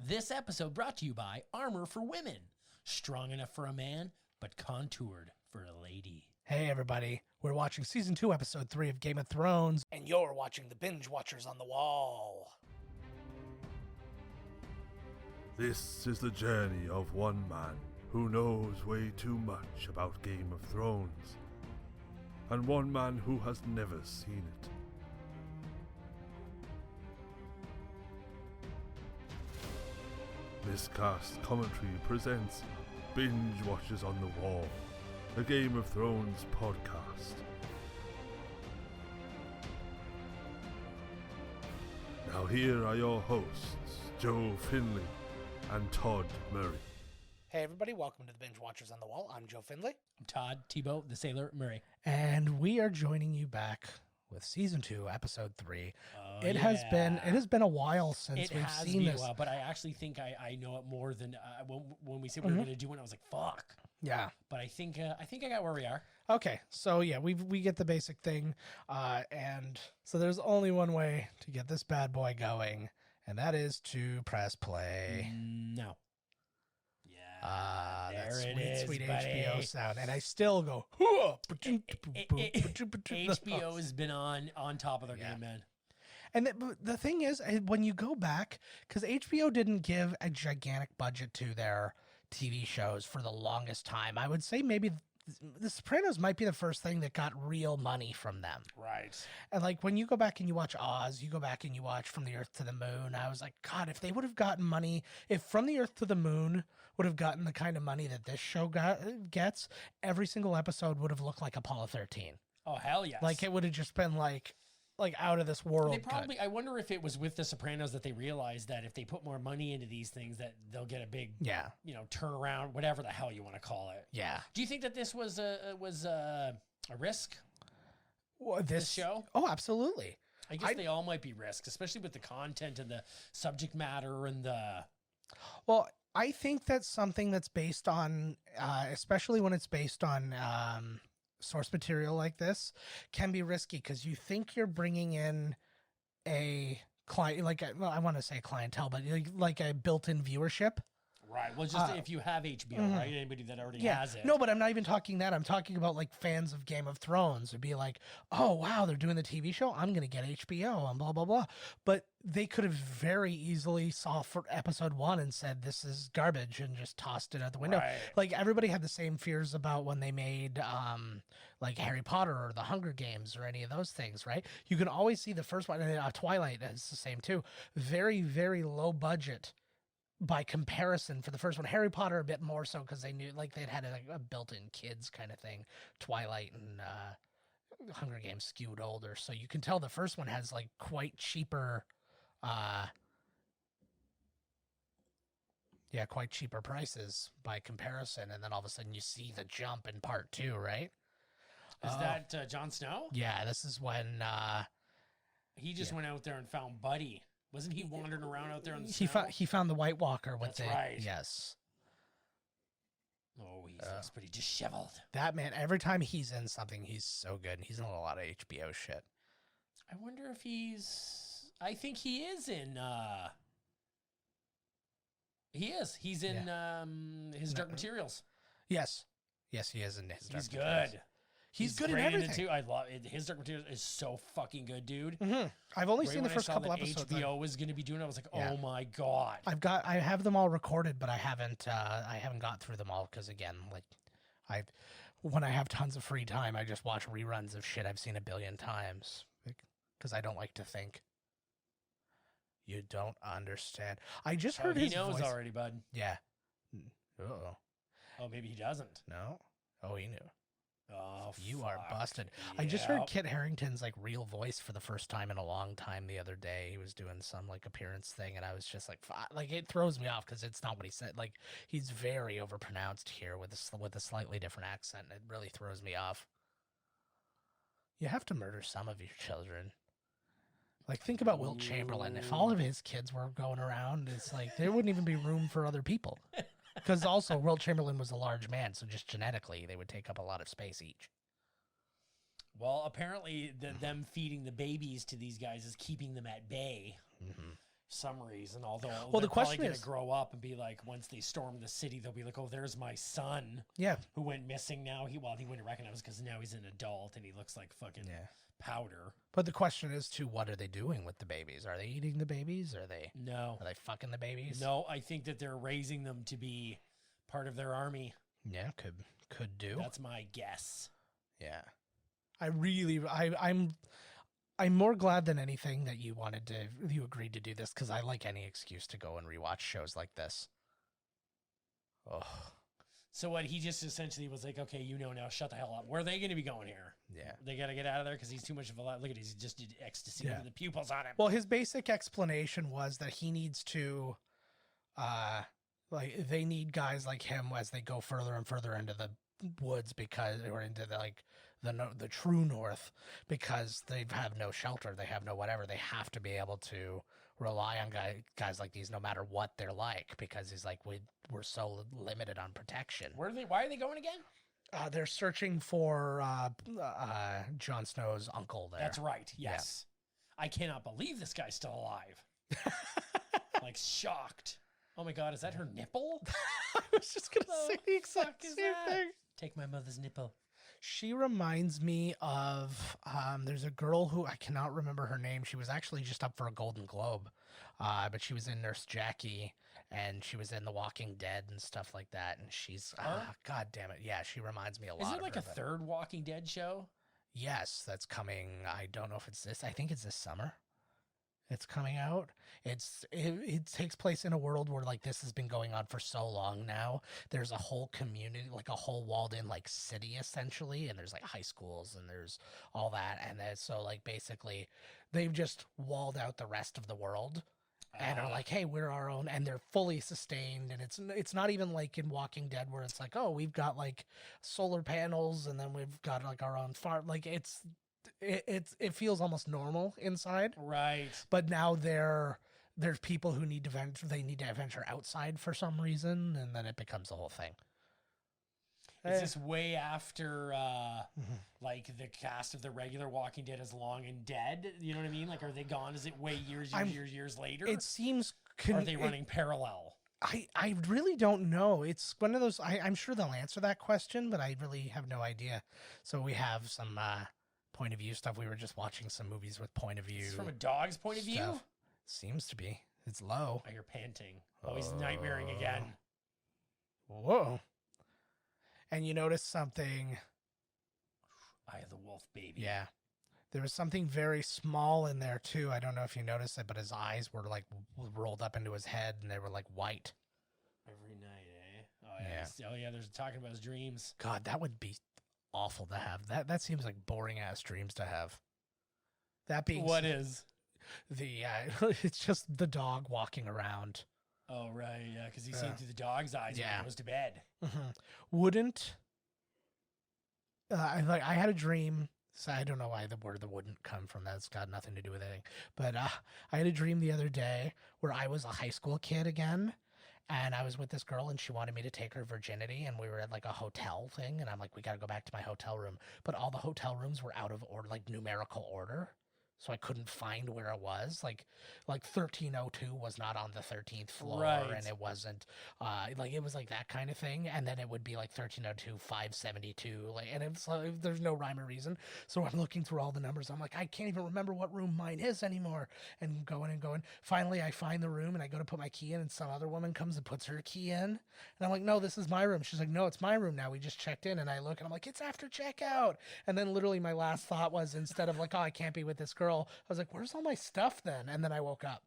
This episode brought to you by Armor for Women. Strong enough for a man, but contoured for a lady. Hey everybody, we're watching Season 2, Episode 3 of Game of Thrones, and you're watching the Binge Watchers on the Wall. This is the journey of one man who knows way too much about Game of Thrones, and one man who has never seen it. Miscast Commentary presents Binge Watchers on the Wall, a Game of Thrones podcast. Now here are your hosts, Joe Finley and Todd Murray. Hey everybody, welcome to the Binge Watchers on the Wall. I'm Joe Finley. I'm Todd Tebow, the Sailor Murray. And we are joining you back with Season 2, Episode 3. Oh, It has been a while since we've seen this. But I actually think I know it more than when we said we were going to do it. I was like, "Fuck!" Yeah. But I think I got where we are. Okay, so yeah, we get the basic thing, and so there's only one way to get this bad boy going, and that is to press play. No. Yeah. That there sweet, it is, sweet buddy. HBO sound, and I still go. HBO has been on top of their game, man. And the thing is, when you go back, because HBO didn't give a gigantic budget to their TV shows for the longest time, I would say maybe The Sopranos might be the first thing that got real money from them. Right. And like when you go back and you watch Oz, you go back and you watch From the Earth to the Moon, I was like, God, if they would have gotten money, if From the Earth to the Moon would have gotten the kind of money that this show gets, every single episode would have looked like Apollo 13. Oh, hell yes. Like it would have just been like out of this world. They probably, I wonder if it was with The Sopranos that they realized that if they put more money into these things, that they'll get a big, turnaround, whatever the hell you want to call it. Yeah. Do you think that this was a risk? Well, this show? Oh, absolutely. I guess they all might be risks, especially with the content and the subject matter and the. Well, I think that's something that's based on, especially when it's based on source material like this, can be risky because you think you're bringing in a client, I want to say clientele, but like a built-in viewership. Right. Well, just if you have HBO, right? Anybody that already has it. No, but I'm not even talking that. I'm talking about like fans of Game of Thrones would be like, oh, wow, they're doing the TV show. I'm going to get HBO and blah, blah, blah. But they could have very easily saw for episode 1 and said, this is garbage and just tossed it out the window. Right. Like everybody had the same fears about when they made like Harry Potter or the Hunger Games or any of those things, right? You can always see the first one, and Twilight is the same too. Very, very low budget by comparison for the first one. Harry Potter a bit more so because they knew like they'd had a built-in kids kind of thing. Twilight and Hunger Games skewed older, so you can tell the first one has like quite cheaper quite cheaper prices by comparison, and then all of a sudden you see the jump in part 2, right? Is that Jon Snow? Yeah, this is when he just went out there and found Buddy. Wasn't he wandering around out there in the snow? He found the White Walker with That's right. Yes. Oh, he looks pretty disheveled. That man, every time he's in something, he's so good. He's in a lot of HBO shit. I wonder if I think he is in. He is. He's in his Dark Materials. Yes, he is in his Dark He's Materials. good. He's good in everything. I love it. His Dark Materials is so fucking good, dude. Mm-hmm. I've only seen the When first I saw couple that episodes. HBO was going to be doing it. I was like, oh my God. I have them all recorded, but I haven't got through them all because again, like when I have tons of free time, I just watch reruns of shit I've seen a billion times because I don't like to think. You don't understand. I just heard his voice. He knows already, bud. Yeah. Uh-oh. Oh, maybe he doesn't. No? Oh, he knew. Oh, you are busted. Yeah. I just heard Kit Harington's like real voice for the first time in a long time the other day. He was doing some like appearance thing, and I was just like it throws me off because it's not what he said. Like he's very overpronounced here with a slightly different accent. It really throws me off. You have to murder some of your children. Like think about Wilt Chamberlain. If all of his kids were going around, it's like there wouldn't even be room for other people. Because also, Wilt Chamberlain was a large man, so just genetically, they would take up a lot of space each. Well, apparently, them feeding the babies to these guys is keeping them at bay. Mm-hmm. some reason. Although well, they're the question probably is, going to grow up and be like, once they storm the city, they'll be like, oh, there's my son. Yeah. Who went missing now. He wouldn't recognize because now he's an adult and he looks like fucking powder. But the question is, too, what are they doing with the babies? Are they eating the babies? Are they fucking the babies? No, I think that they're raising them to be part of their army. Yeah, could do. That's my guess. Yeah. I'm more glad than anything that you agreed to do this, because I like any excuse to go and rewatch shows like this. Oh. So what, he just essentially was like, okay, now, shut the hell up. Where are they going to be going here? Yeah. They got to get out of there because he's too much of a lot. Look at he just did ecstasy with the pupils on him. Well, his basic explanation was that he needs to, they need guys like him as they go further and further into the woods or into the true north, because they have no shelter, they have no whatever. They have to be able to rely on guys like these no matter what they're like, because he's like, we're so limited on protection. Why are they going again? They're searching for Jon Snow's uncle there. That's right. Yes. Yeah. I cannot believe this guy's still alive. Like, shocked. Oh my God, is that her nipple? I was just going to say the exact same thing. Take my mother's nipple. She reminds me of, there's a girl who, I cannot remember her name. She was actually just up for a Golden Globe, but she was in Nurse Jackie, and she was in The Walking Dead and stuff like that. And she's, God damn it. Yeah, she reminds me a lot of her. Is it like a third Walking Dead show? Yes, that's coming. I don't know if it's this. I think it's this summer. It's coming out. It takes place in a world where like this has been going on for so long now. There's a whole community, like a whole walled in like city essentially, and there's like high schools and there's all that, and then so like basically they've just walled out the rest of the world and are like, hey, we're our own, and they're fully sustained. And it's not even like in Walking Dead where it's like, oh, we've got like solar panels and then we've got like our own farm. Like it feels almost normal inside, right? But now there's people who need to venture outside for some reason, and then it becomes the whole thing. Is this way after like the cast of the regular Walking Dead is long and dead? You know what I mean? Like, are they gone? Is it way years later? It seems. Are they running parallel? I really don't know. It's one of those. I'm sure they'll answer that question, but I really have no idea. So we have some point of view stuff. We were just watching some movies with point of view. It's from a dog's point of view? Seems to be. It's low. I hear panting. Oh, he's nightmaring again. Whoa. And you notice something. Eye of the wolf, baby. Yeah. There was something very small in there, too. I don't know if you noticed it, but his eyes were like rolled up into his head and they were like white. Every night, eh? Oh, yeah. Oh, yeah. There's talking about his dreams. God, that would be awful to have. That seems like boring ass dreams to have. That being what is the it's just the dog walking around. Oh right, yeah, because he's seeing through the dog's eyes when he goes to bed. Mm-hmm. Wouldn't I had a dream. So I don't know why the word wouldn't come from that. It's got nothing to do with anything. But I had a dream the other day where I was a high school kid again. And I was with this girl and she wanted me to take her virginity, and we were at like a hotel thing, and I'm like, we got to go back to my hotel room. But all the hotel rooms were out of order, like numerical order. So I couldn't find where it was. Like 1302 was not on the 13th floor, right. And it wasn't like it was like that kind of thing. And then it would be like 1302, 572, like, and it's like there's no rhyme or reason. So I'm looking through all the numbers. I'm like, I can't even remember what room mine is anymore. And going. Finally, I find the room and I go to put my key in, and some other woman comes and puts her key in. And I'm like, no, this is my room. She's like, no, it's my room now. We just checked in. And I look and I'm like, it's after checkout. And then literally my last thought was, instead of like, oh, I can't be with this girl, I was like, where's all my stuff then? And then I woke up.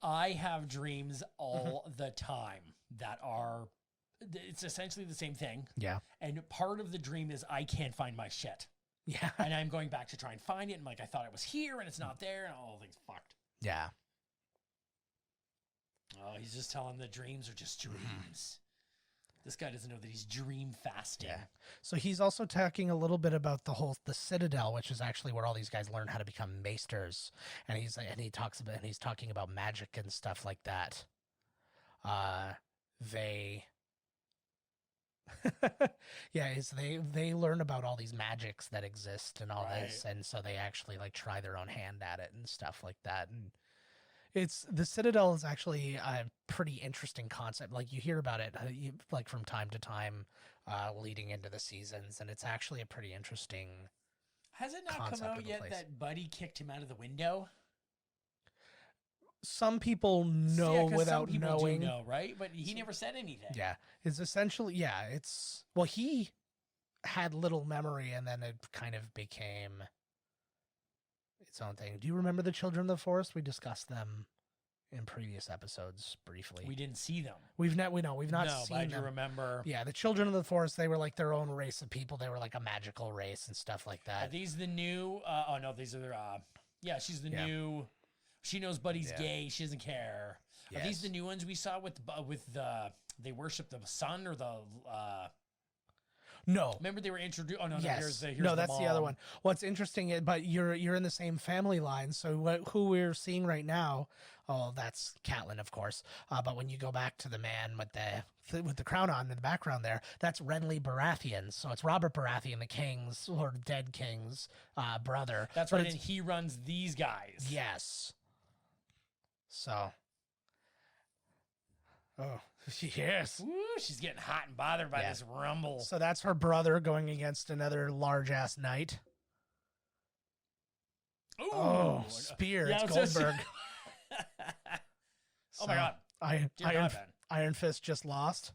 I have dreams all the time that are, it's essentially the same thing. Yeah. And part of the dream is I can't find my shit. Yeah. And I'm going back to try and find it. And like, I thought it was here and it's not there, and all things fucked. Yeah. Oh, he's just telling the dreams are just dreams. This guy doesn't know that he's dream fasting. Yeah. So he's also talking a little bit about the Citadel, which is actually where all these guys learn how to become maesters. And he's talking about magic and stuff like that. They learn about all these magics that exist and all this, and so they actually like try their own hand at it and stuff like that. And It's the Citadel is actually a pretty interesting concept. Like you hear about it, like from time to time, leading into the seasons, and it's actually a pretty interesting. Has it not come out yet that Buddy kicked him out of the window? Some people know without some people knowing, do know, right? But he never said anything. Yeah, it's essentially it's well he had little memory, and then it kind of became its own thing. Do you remember the Children of the Forest? We discussed them in previous episodes briefly. We didn't see them. We've not seen but I do them. remember. Yeah, the Children of the Forest, they were like their own race of people. They were like a magical race and stuff like that. Are these the new? Oh no, these are. Yeah, she's the new. She knows Buddy's gay. She doesn't care. Yes. Are these the new ones we saw with the? They worship the sun or the. No. Remember they were introduced. Oh no, yes. here's that's the other one. What's interesting, but you're in the same family line. So who we're seeing right now, that's Catelyn, of course. But when you go back to the man with the crown on in the background there, that's Renly Baratheon. So it's Robert Baratheon, the king's or dead king's brother. That's right, and he runs these guys. Yes. So. Oh, yes. Woo, she's getting hot and bothered by this rumble. So that's her brother going against another large-ass knight. Ooh. Oh, spear. It's Goldberg. Oh, my God. Iron Fist just lost.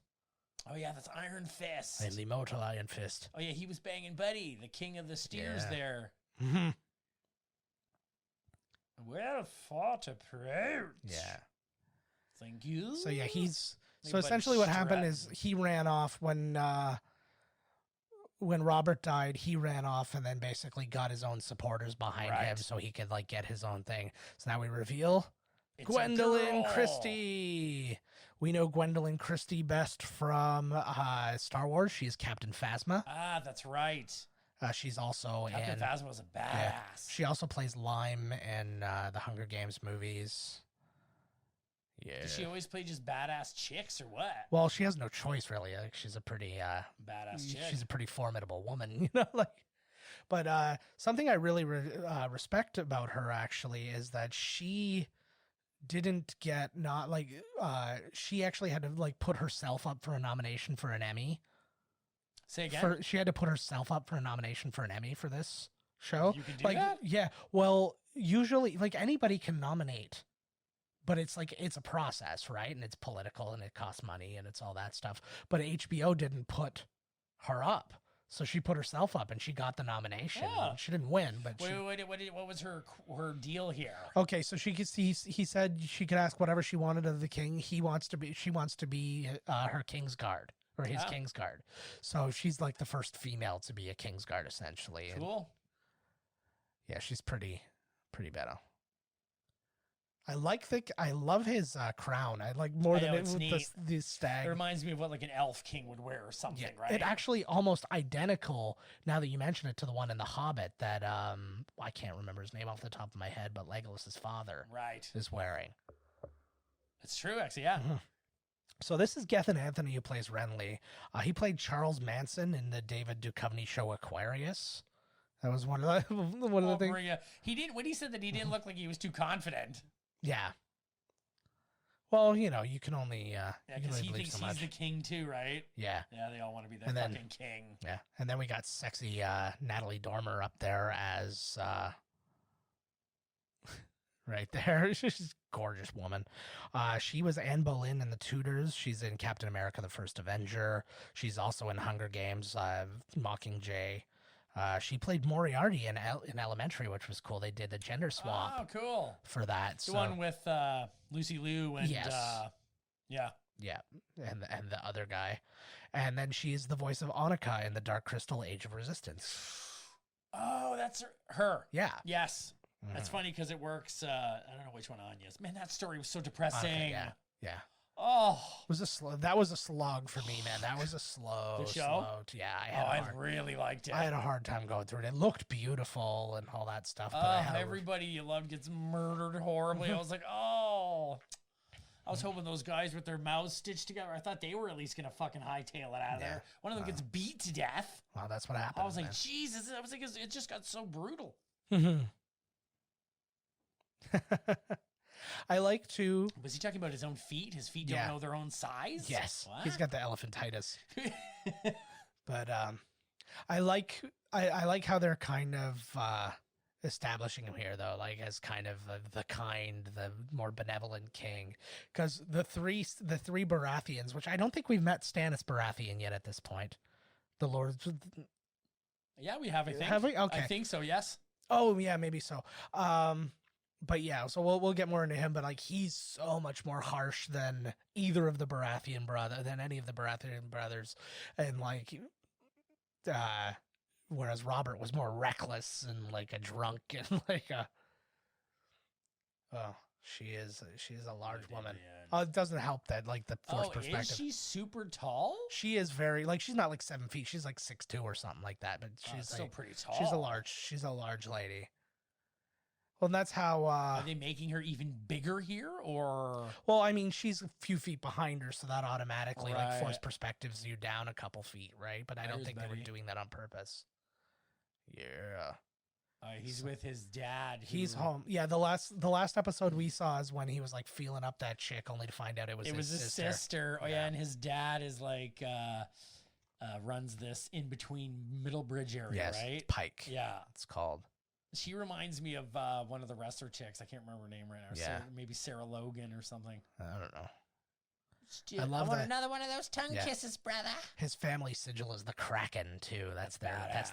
Oh, yeah, that's Iron Fist. I'm the immortal Iron Fist. Oh, yeah, he was banging Buddy, the king of the steers there. Mm-hmm. Well fought, approach. Yeah. Thank you. So yeah, so essentially what happened is he ran off when Robert died. He ran off and then basically got his own supporters behind him so he could like get his own thing. So now we reveal Gwendolyn Christie. We know Gwendolyn Christie best from Star Wars. She's Captain Phasma. Ah, that's right. She's also Captain Phasma was a badass. Yeah, she also plays Lime in the Hunger Games movies. Yeah. Does she always play just badass chicks or what? Well, she has no choice really. Like she's a pretty badass chick. She's a pretty formidable woman, you know. But something I really respect about her actually is that she didn't get she actually had to like put herself up for a nomination for an Emmy. Say again. She had to put herself up for a nomination for an Emmy for this show. You can do that? Yeah. Well, usually like anybody can nominate. But it's a process, right? And it's political and it costs money and it's all that stuff. But HBO didn't put her up. So she put herself up and she got the nomination. Yeah. She didn't win, but what was her deal here? Okay, so he said she could ask whatever she wanted of the king. She wants to be her king's guard or his king's guard. So she's like the first female to be a king's guard essentially. Cool. And yeah, she's pretty better. I love his crown. I like more than the stag. It reminds me of what like an elf king would wear or something, right? It actually almost identical, now that you mention it, to the one in The Hobbit that I can't remember his name off the top of my head, but Legolas's father is wearing. It's true, actually, yeah. Mm-hmm. So this is Gethin Anthony who plays Renly. He played Charles Manson in the David Duchovny show Aquarius. That was one of the things. He didn't. When he said that, he didn't look like he was too confident. Yeah. Well, you know, you can only because he thinks he's the king too, right? Yeah. Yeah, they all want to be the fucking king. Yeah, and then we got sexy Natalie Dormer up there as right there. She's a gorgeous woman. She was Anne Boleyn in The Tudors. She's in Captain America: The First Avenger. She's also in Hunger Games: Mockingjay. She played Moriarty in Elementary, which was cool. They did the gender swap. Oh, cool. For that. The one with Lucy Liu and yes. Yeah, and the other guy. And then she's the voice of Annika in The Dark Crystal: Age of Resistance. Oh, that's her. Yeah. Yes. Mm-hmm. That's funny because it works. I don't know which one Anya's. Man, that story was so depressing. Okay, yeah. Oh, that was a slog for me, man. That was a slow show. I really liked it. I had a hard time going through it. It looked beautiful and all that stuff. But everybody you loved gets murdered horribly. I was like, I was hoping those guys with their mouths stitched together, I thought they were at least gonna fucking hightail it out of there. One of them gets beat to death. Well, that's what happened. I was like, Jesus. I was like, it just got so brutal. I like to. Was he talking about his own feet? His feet don't know their own size? Yes. What? He's got the elephantitis. But I like how they're kind of establishing him here, though, like as kind of the more benevolent king, because the three Baratheons, which I don't think we've met Stannis Baratheon yet at this point, the Lords. Yeah, we have. I think. Have we? Okay, I think so. Yes. Oh yeah, maybe so. But yeah, so we'll get more into him, but like he's so much more harsh than either of the than any of the Baratheon brothers, and like, whereas Robert was more reckless and like a drunk and like a. Oh, she is a large woman. It doesn't help that like the forced perspective. Is she super tall? She is very like she's not like 7 feet. She's like 6'2" or something like that. But she's still pretty tall. She's a large lady. Well, and that's how. Are they making her even bigger here, or? Well, I mean, she's a few feet behind her, so that automatically like force perspectives you down a couple feet, right? But I don't think they were doing that on purpose. Yeah. He's with his dad. He's home. Yeah, the last episode we saw is when he was like feeling up that chick, only to find out it was his sister. Oh yeah, and his dad is like runs this in between Middlebridge area, right? Pike. Yeah, it's called. She reminds me of one of the wrestler chicks. I can't remember her name right now. Yeah. Maybe Sarah Logan or something. I don't know. I want another one of those tongue kisses, brother. His family sigil is the Kraken too. That's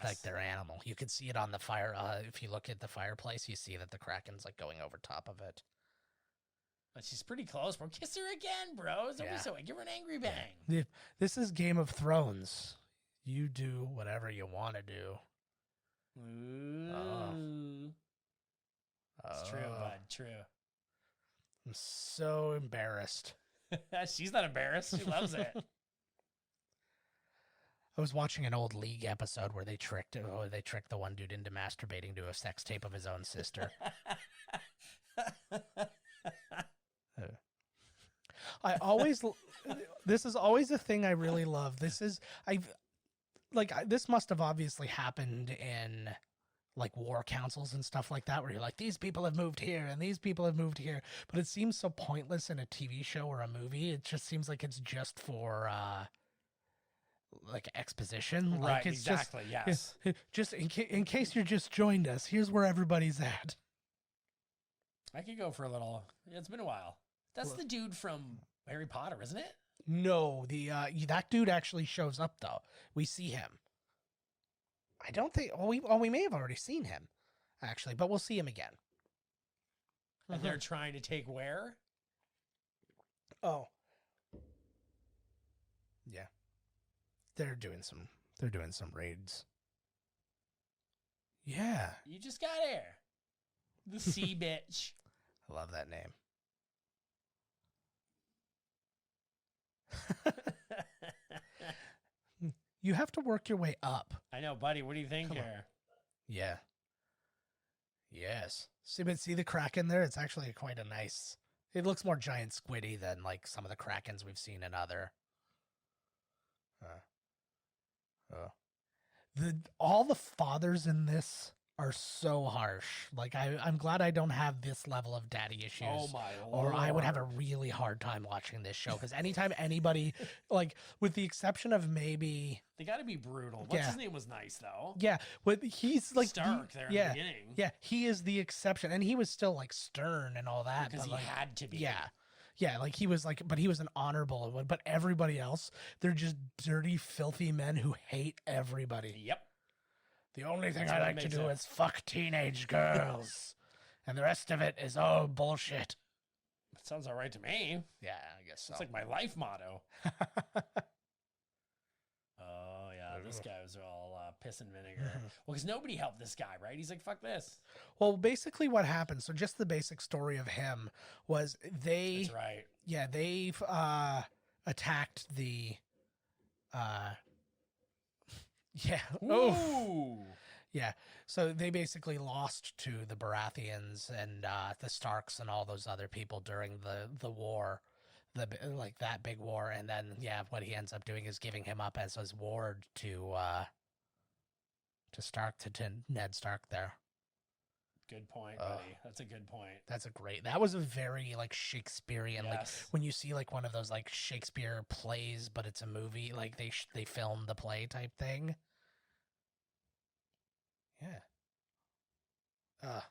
like their animal. You can see it on the fire. If you look at the fireplace, you see that the Kraken's like going over top of it. But she's pretty close, bro. Kiss her again, bro. Don't be so. Give her an angry bang. Yeah. This is Game of Thrones. You do whatever you want to do. Ooh. It's true, bud. True. I'm so embarrassed. She's not embarrassed. She loves it. I was watching an old League episode where they tricked the one dude into masturbating to a sex tape of his own sister. This is always a thing I really love. This must have obviously happened in like war councils and stuff like that, where you're like, these people have moved here and these people have moved here, but it seems so pointless in a TV show or a movie. It just seems like it's just for like exposition. Right, like it's exactly, just in case you're just joined us, here's where everybody's at. I could go for a little. It's been a while. That's the dude from Harry Potter, isn't it? No, that dude actually shows up though. We see him. I don't think. We may have already seen him, actually, but we'll see him again. And they're trying to take where? Oh, yeah. They're doing some raids. Yeah. You just got here. The sea bitch. I love that name. You have to work your way up. I know, buddy. What do you think here? Yeah. Yes. See the Kraken there? It's actually quite a nice. It looks more giant squiddy than like some of the Krakens we've seen in other. All the fathers in this are so harsh. Like I'm glad I don't have this level of daddy issues. Oh my Lord. Or I would have a really hard time watching this show, because anytime anybody, like with the exception of maybe they got to be brutal. What's his name was nice though. Yeah, but he's like Stark there in the beginning. Yeah, he is the exception, and he was still like stern and all that because he had to be. Yeah, like he was like, but he was an honorable one. But everybody else, they're just dirty, filthy men who hate everybody. Yep. The only thing I like to do is fuck teenage girls. And the rest of it is all bullshit. That sounds all right to me. Yeah, I guess so. It's like my life motto. Oh, yeah. This guy was all piss and vinegar. Well, because nobody helped this guy, right? He's like, fuck this. Well, basically what happened, so just the basic story of him was That's right. Yeah, they've attacked the... Yeah. Ooh. Yeah. So they basically lost to the Baratheons and the Starks and all those other people during the war, that big war. And then what he ends up doing is giving him up as his ward to Stark, to Ned Stark there. Good point, buddy. That's a good point. That was a very like Shakespearean, Yes. like when you see like one of those like Shakespeare plays, but it's a movie, like they filmed the play type thing. Yeah.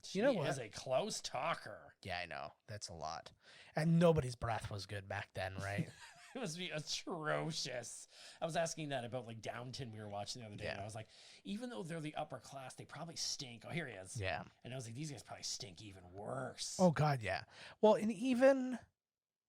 She know what? is a close talker. Yeah, I know. That's a lot. And nobody's breath was good back then, right? It must be atrocious. I was asking that about like Downton we were watching the other day, Yeah. and I was like, even though they're the upper class, they probably stink. Oh, here he is. Yeah. And I was like, these guys probably stink even worse. Oh God, yeah. Well, and even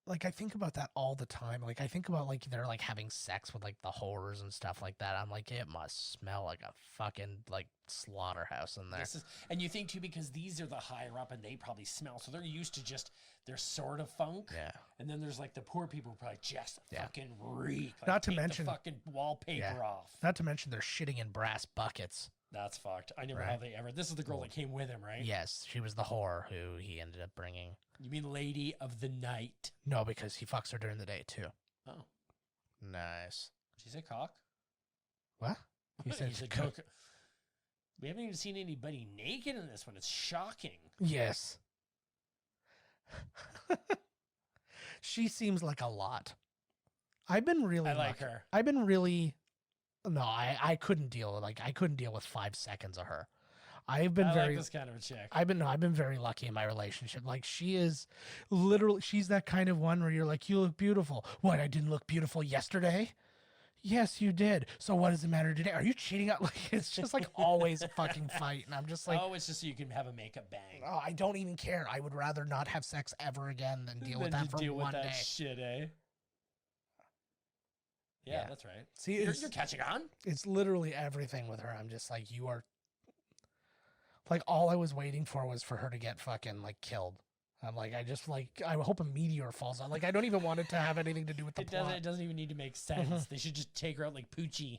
like I think about that all the time. Like I think about like they're like having sex with like the whores and stuff like that. I'm like, it must smell like a fucking like slaughterhouse in there. And you think too, because these are the higher up and they probably smell, so they're used to just their sort of funk. Yeah. And then there's like the poor people who probably just fucking reek. Like, Not to take mention the fucking wallpaper off. Not to mention they're shitting in brass buckets. That's fucked. I never know how they ever. This is the girl that came with him, right? Yes, she was the whore who he ended up bringing. You mean Lady of the Night? No, because he fucks her during the day too. Oh, Nice. she said cock. What? He said cook. We haven't even seen anybody naked in this one. It's shocking. Yes. She seems like a lot. I've been really I like her. I've been really no, I couldn't deal with 5 seconds of her. I've been like this kind of a chick. I've been very lucky in my relationship. Like she is literally, she's that kind of one where you're like, you look beautiful. What? I didn't look beautiful yesterday? Yes, you did. So what does it matter today? Are you cheating on? Like it's just like always a fucking fight, and I'm just like, oh, it's just so you can have a makeup bang. oh, I don't even care. I would rather not have sex ever again than deal with that for one day. Shit, eh? Yeah, that's right. See, you're catching on. It's literally everything with her. I'm just like, you are. Like all I was waiting for was for her to get fucking like killed. I'm like, I hope a meteor falls on. Like I don't even want it to have anything to do with the plot. It doesn't even need to make sense. They should just take her out like Poochie.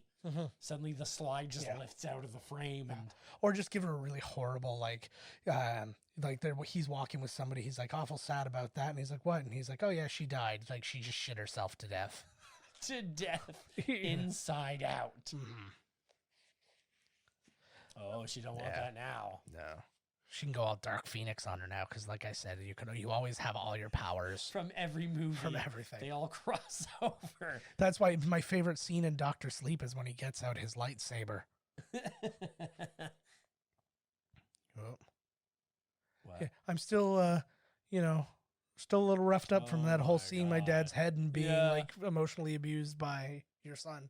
Suddenly the slide just lifts out of the frame, and or just give her a really horrible he's walking with somebody. He's like awful sad about that, and he's like, what? And he's like, oh yeah, she died. It's like she just shit herself to death. To death, inside out. Oh, she don't want that now. No, she can go all Dark Phoenix on her now because, like I said, you always have all your powers from every movie, from everything. They all cross over. That's why my favorite scene in Doctor Sleep is when he gets out his lightsaber. Oh. What? Yeah, I'm still, still a little roughed up from that whole seeing my dad's head and being like emotionally abused by your son.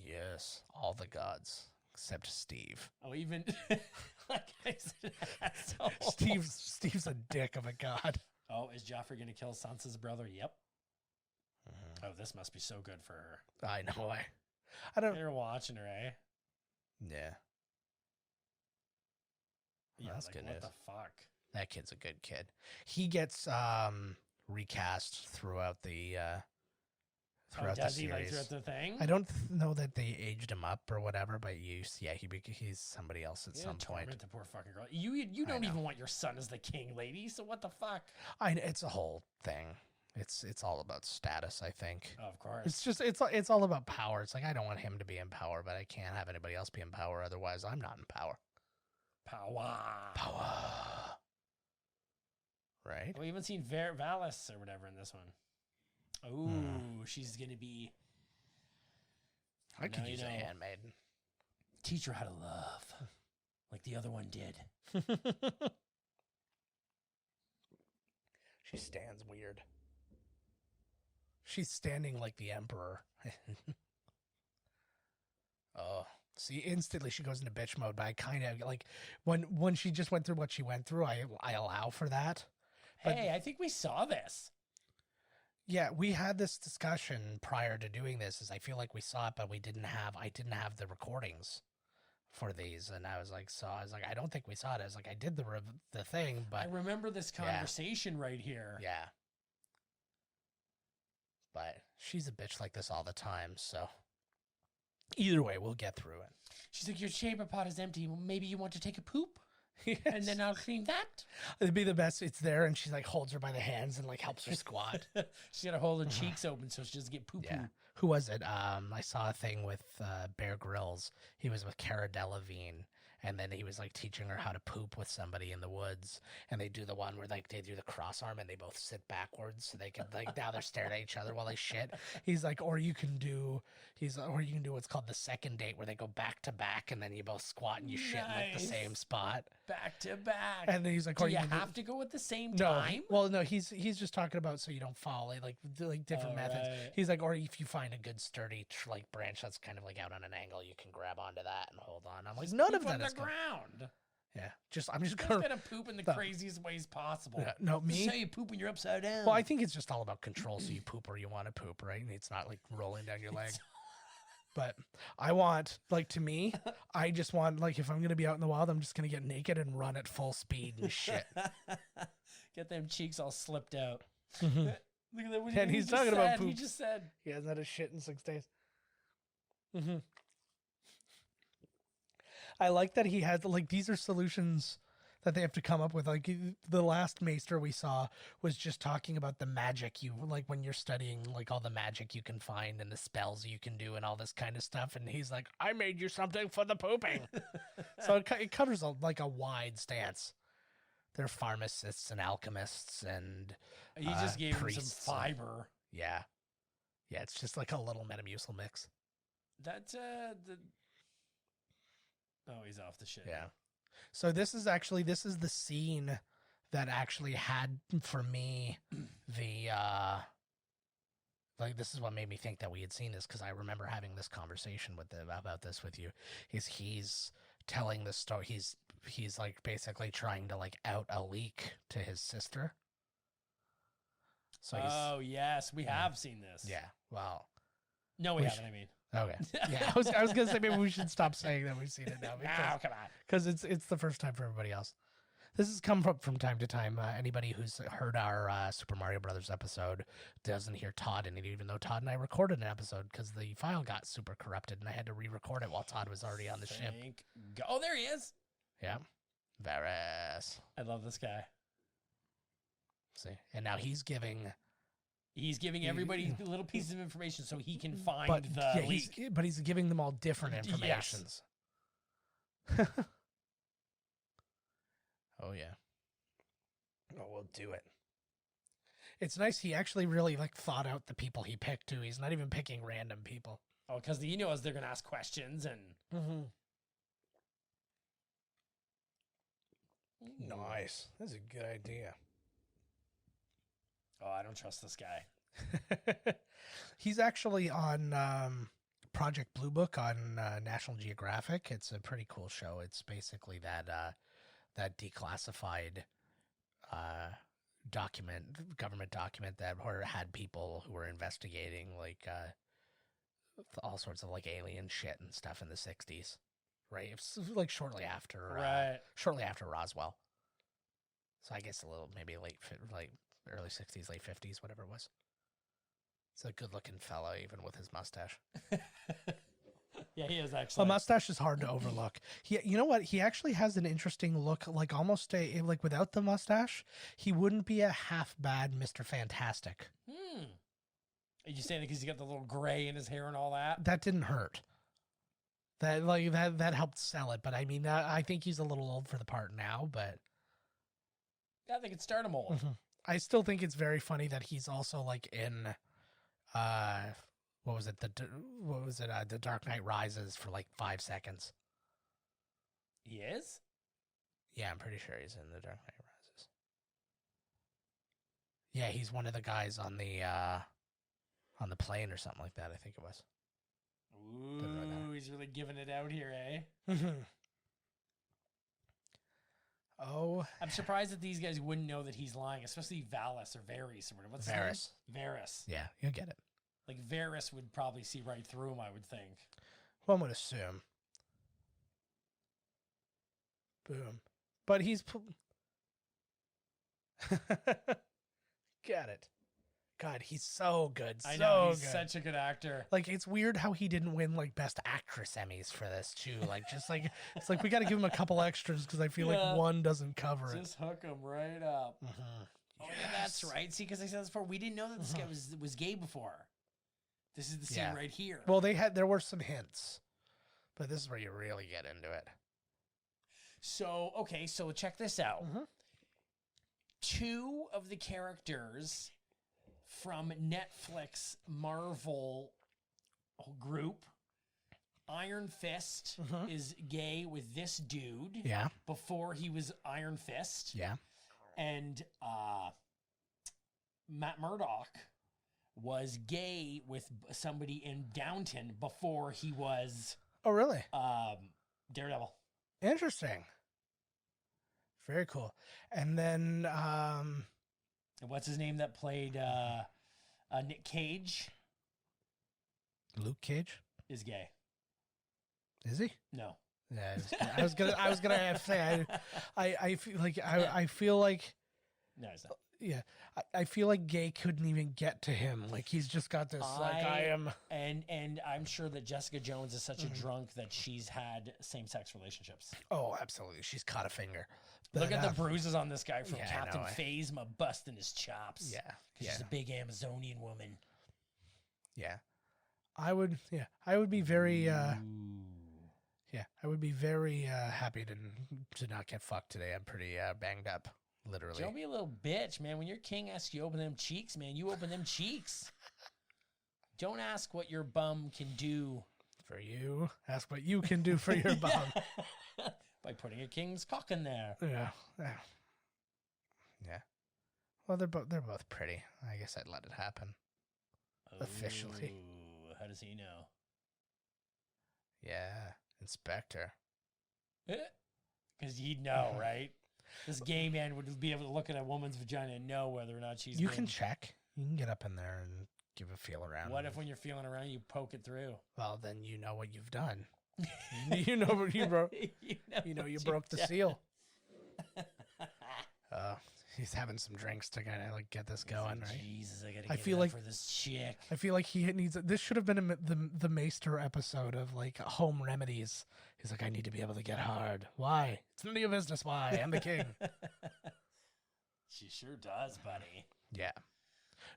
Yes, all the gods except Steve. Oh, even like I said, asshole. Steve's a dick of a god. Oh, is Joffrey gonna kill Sansa's brother? Yep. Oh, this must be so good for her. I know. I don't. You're watching her, eh? Yeah. Yeah, that's like, good what news. the fuck? That kid's a good kid. He gets recast throughout the does he, series. like, throughout the thing? I don't know that they aged him up or whatever, but he's somebody else at some point. The poor fucking girl. You don't even want your son as the king, lady. So what the fuck? It's a whole thing. It's all about status, I think. Oh, of course. It's just it's all about power. It's like I don't want him to be in power, but I can't have anybody else be in power. Otherwise, I'm not in power. Power. Right? We haven't seen Valis or whatever in this one. Oh, she's gonna be. I could use a handmaiden. Teach her how to love, like the other one did. She stands weird. She's standing like the emperor. Oh, see, instantly she goes into bitch mode. But I kind of like when she just went through what she went through. I allow for that. But, hey, I think we saw this. Yeah, we had this discussion prior to doing this. Is I feel like we saw it, but I didn't have the recordings for these, and I was like, I don't think we saw it. I was like, I did the thing, but I remember this conversation right here. Yeah. But she's a bitch like this all the time, so either way, we'll get through it. She's like, your chamber pot is empty. Maybe you want to take a poop? Yes. And then I'll clean that. It'd be the best. It's there, and she like holds her by the hands and like helps her squat. She's got to hold her cheeks open so she doesn't get poo-poo. Yeah. Who was it? I saw a thing with Bear Grylls. He was with Cara Delevingne, and then he was like teaching her how to poop with somebody in the woods. And they do the one where like they do the cross arm and they both sit backwards so they can like now they're staring at each other while they shit. He's like, or you can do what's called the second date where they go back to back and then you both squat and you shit in like the same spot. Back to back. And then he's like, do or you can have to go at the same time? Well, no, he's just talking about so you don't fall like different methods. Right. He's like, or if you find a good sturdy like branch that's kind of like out on an angle, you can grab onto that and hold on. I'm like, none of that is on the ground. Yeah, I'm just gonna poop in the craziest ways possible. Yeah, no, me. Just how you poop when you're upside down. Well, I think it's just all about control. So you poop where you want to poop, right? And it's not like rolling down your leg. But I want, like, to me, I just want, like, if I'm gonna be out in the wild, I'm just gonna get naked and run at full speed and shit. Get them cheeks all slipped out. Mm-hmm. Look at that. What And he's talking about poop. He just said he hasn't had a shit in 6 days. Mm-hmm. I like that he has like these are solutions that they have to come up with. Like the last maester we saw was just talking about the magic you like when you're studying like all the magic you can find and the spells you can do and all this kind of stuff. And he's like, I made you something for the pooping. So it covers like a wide stance. They're pharmacists and alchemists and he just gave him priests some fiber. Yeah, it's just like a little Metamucil mix. That's Oh, he's off the shit. Yeah. So this is the scene that actually had for me the like this is what made me think that we had seen this because I remember having this conversation about this with you. He's telling the story. He's like basically trying to like out a leak to his sister. So yes, we have seen this. Yeah. Well, no, we haven't. I mean. Okay. Yeah, I was gonna say maybe we should stop saying that we've seen it now. Because, come on. Because it's the first time for everybody else. This has come up from time to time. Anybody who's heard our Super Mario Brothers episode doesn't hear Todd in it, even though Todd and I recorded an episode because the file got super corrupted and I had to re-record it while Todd was already on the ship. Oh, there he is. Yeah. Varys. I love this guy. See, and now he's giving everybody little pieces of information so he can find the leak. But he's giving them all different informations. Yes. Oh, yeah. Oh, we'll do it. It's nice he actually really like thought out the people he picked, too. He's not even picking random people. Oh, because he knows they're going to ask questions and... Mm-hmm. Nice. That's a good idea. Oh, I don't trust this guy. He's actually on Project Blue Book on National Geographic. It's a pretty cool show. It's basically that declassified government document that had people who were investigating like all sorts of like alien shit and stuff in the 60s. Right? It's like shortly after Roswell. So I guess a little maybe early 60s, late 50s, whatever it was. It's a good-looking fellow, even with his mustache. Yeah, he is actually. A mustache is hard to overlook. You know what? He actually has an interesting look, like almost like without the mustache, he wouldn't be a half bad Mr. Fantastic. Did you say that because he got the little gray in his hair and all that? That didn't hurt. That helped sell it, but I mean, I think he's a little old for the part now, but. Yeah, they could start him old. Mm-hmm. I still think it's very funny that he's also like in, what was it? The Dark Knight Rises for like 5 seconds. He is? Yeah, I'm pretty sure he's in the Dark Knight Rises. Yeah, he's one of the guys on the plane or something like that. I think it was. Ooh, he's really giving it out here, eh? Oh. I'm surprised that these guys wouldn't know that he's lying, especially Varys or Varys or whatever. What's his name? Varys. Yeah, you'll get it. Like, Varys would probably see right through him, I would think. One would assume. Boom. But he's... Got it. God, he's so good. I so know, he's good. such a good actor. Like, it's weird how he didn't win, like, Best Actress Emmys for this, too. Like, just, like, it's like we got to give him a couple extras because I feel like one doesn't cover it. Just hook him right up. Oh, yeah, that's right. See, because I said this before, we didn't know that this guy was gay before. This is the scene right here. Well, there were some hints, but this is where you really get into it. So, okay, so check this out. Two of the characters from Netflix Marvel group, Iron Fist is gay with this dude. Yeah. Before he was Iron Fist. Yeah. And Matt Murdock was gay with somebody in Downton before he was Oh, really? Daredevil. Interesting. Very cool. And then What's his name that played Nick Cage? Luke Cage Is gay. is he? No. Yeah, I was gonna say I feel like I feel like No, he's not. yeah I feel like gay couldn't even get to him. Like he's just got this I am. And I'm sure that Jessica Jones is such a drunk that she's had same-sex relationships. Oh, absolutely. She's caught a finger. But, Look at the bruises on this guy from yeah, Captain I know, Phasma busting his chops. Yeah. Because she's a big Amazonian woman. Yeah. I would be very I would be very happy to not get fucked today. I'm pretty banged up, literally. Don't be a little bitch, man. When your king asks you to open them cheeks, man, you open them cheeks. Don't ask what your bum can do for you. Ask what you can do for your bum. By putting a king's cock in there. Yeah. Well, they're both pretty. I guess I'd let it happen. Officially. Ooh, how does he know? Yeah, Inspector. Because he'd know, right? This gay man would be able to look at a woman's vagina and know whether or not she's You gay. can check. You can get up in there and give a feel around. What if when you're feeling around, you poke it through? Well, then you know what you've done. you know what you broke. You broke the seal. He's having some drinks to kind of like get this going, right? Jesus, I gotta get for this chick. I feel like he needs. This should have been the Maester episode of like home remedies. He's like, I need to be able to get hard. Why? It's none of your business. Why? I'm the king. She sure does, buddy. Yeah.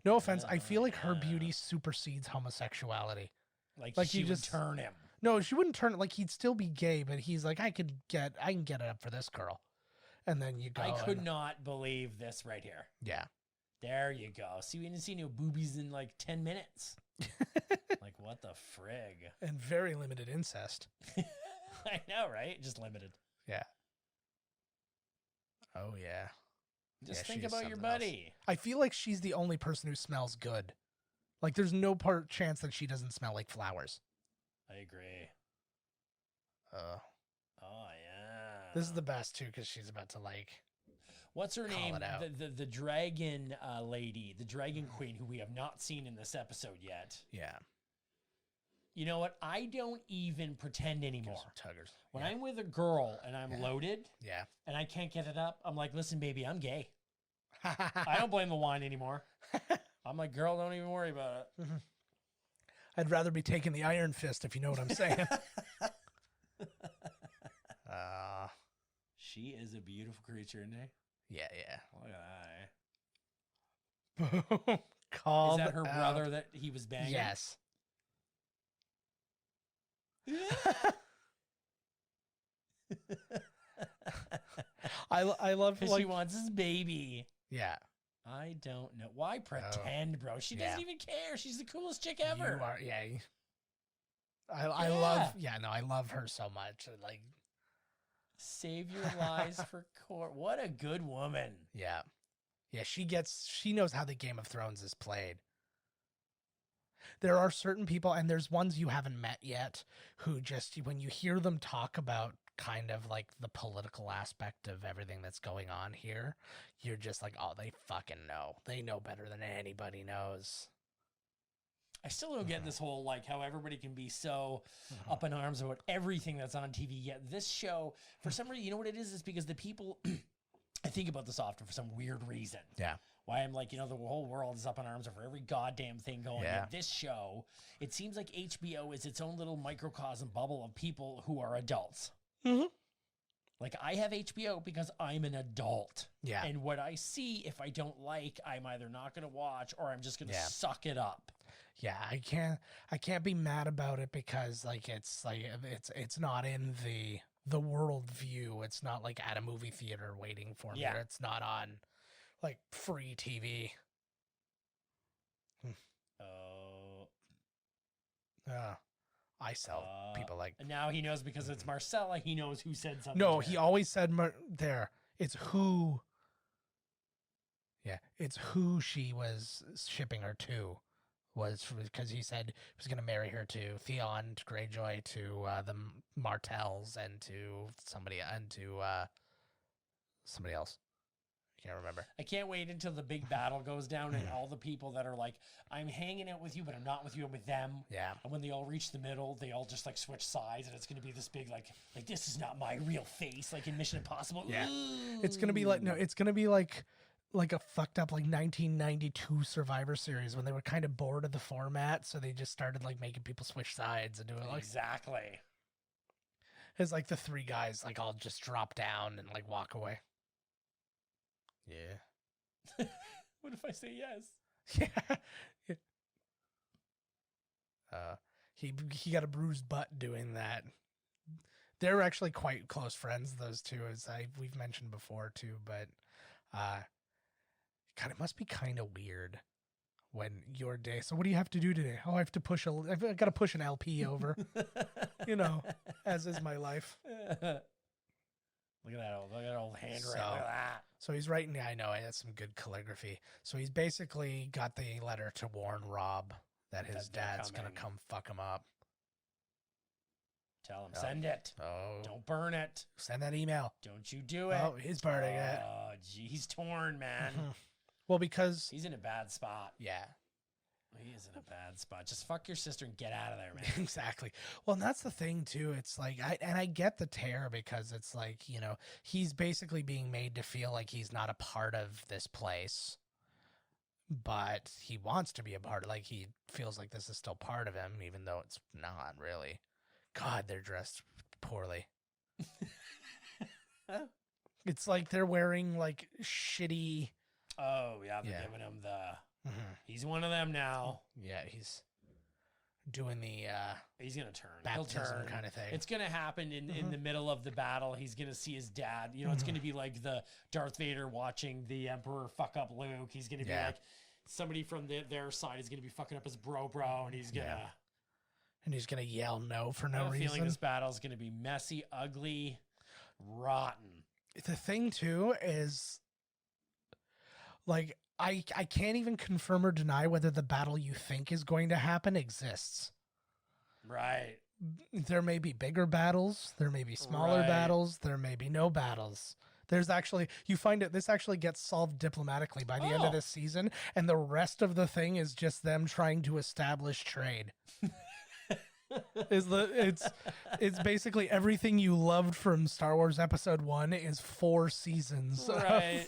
No offense. I feel like her beauty supersedes homosexuality. Like she would turn him. No, she wouldn't turn it. Like he'd still be gay, but he's like, I can get it up for this girl. And then you go. I could not believe this right here. Yeah. There you go. See, we didn't see no boobies in like 10 minutes. Like, what the frig? And very limited incest. I know, right? Just limited. Yeah. Oh, yeah. Just think about your buddy. I feel like she's the only person who smells good. Like, there's no chance that she doesn't smell like flowers. I agree. Oh, yeah. This is the best, too, because she's about to, like... What's her name? The dragon lady, the dragon queen, who we have not seen in this episode yet. Yeah. You know what? I don't even pretend anymore. Tuggers. When I'm with a girl and I'm loaded, yeah, and I can't get it up, I'm like, listen, baby, I'm gay. I don't blame the wine anymore. I'm like, girl, don't even worry about it. I'd rather be taking the iron fist, if you know what I'm saying. She is a beautiful creature, isn't she? Yeah. Look at that. Is that her brother that he was banging? Yes. I love because she wants his baby. Yeah. I don't know. Why pretend, bro? She doesn't even care. She's the coolest chick ever. You are, yeah. I love her so much. Like, save your lies for court. What a good woman. Yeah. Yeah, she knows how the Game of Thrones is played. There are certain people, and there's ones you haven't met yet, who just, when you hear them talk about kind of like the political aspect of everything that's going on here, you're just like, oh, they fucking know. They know better than anybody knows. I still don't get this whole, like, how everybody can be so up in arms about everything that's on TV. Yet this show, for some reason, you know what it is? It's because the people, I think about this often for some weird reason. Yeah. why I'm like, the whole world is up in arms over every goddamn thing going. Yeah. And this show, it seems like HBO is its own little microcosm bubble of people who are adults. Mm-hmm. Like, I have HBO because I'm an adult. Yeah. And what I see, if I don't like, I'm either not going to watch or I'm just going to Yeah. suck it up. Yeah, I can't be mad about it because it's not in the world view. It's not like at a movie theater waiting for me. Yeah. Or it's not on like free TV. Oh. I sell people like. And now he knows because it's Marcella. He knows who said something. No, to he her. always said there. It's who. Yeah, it's who she was shipping her to. Was because he said he was going to marry her to Theon, to Greyjoy, to the Martells, and to somebody else. I can't remember. I can't wait until the big battle goes down and all the people that are like, I'm hanging out with you, but I'm not with you, I'm with them. Yeah. And when they all reach the middle, they all just like switch sides, and it's going to be this big like this is not my real face, like in Mission Impossible. Yeah. Ooh. It's going to be like it's going to be like a fucked up like 1992 Survivor Series when they were kind of bored of the format, so they just started like making people switch sides and do it like exactly. It's like the three guys like all just drop down and like walk away. Yeah. What if I say yes? Yeah. He got a bruised butt doing that. They're actually quite close friends, those two, as we've mentioned before too. But God, it must be kind of weird when your day. So what do you have to do today? Oh, I've got to push an LP over. As is my life. Look at that old handwriting. Look at that. So he's writing. I know, that's some good calligraphy. So he's basically got the letter to warn Rob that his dad's going to come fuck him up. Tell him, send it. Oh. Don't burn it. Send that email. Don't you do it. Oh, he's burning it. Oh, gee, he's torn, man. Well, because... He's in a bad spot. Yeah. He is in a bad spot. Just fuck your sister and get out of there, man. Exactly. Well, and that's the thing too. It's like, I get the tear because it's like, he's basically being made to feel like he's not a part of this place, but he wants to be a part of, like, he feels like this is still part of him, even though it's not really. God, they're dressed poorly. It's like they're wearing like shitty. Oh yeah. They're giving him the, he's one of them now. Yeah, he's doing the he's gonna turn. Baptism He'll turn kind of thing. It's gonna happen in the middle of the battle. He's gonna see his dad. It's gonna be like the Darth Vader watching the Emperor fuck up Luke. He's gonna be like somebody from their side is gonna be fucking up his bro, and he's gonna and he's gonna yell no for no I have a reason. feeling this battle is gonna be messy, ugly, rotten. The thing too is, like, I can't even confirm or deny whether the battle you think is going to happen exists. Right. There may be bigger battles. There may be smaller battles. There may be no battles. There's actually, you find it, this actually gets solved diplomatically by the end of this season, and the rest of the thing is just them trying to establish trade. It's basically everything you loved from Star Wars Episode 1 is 4 seasons. Right.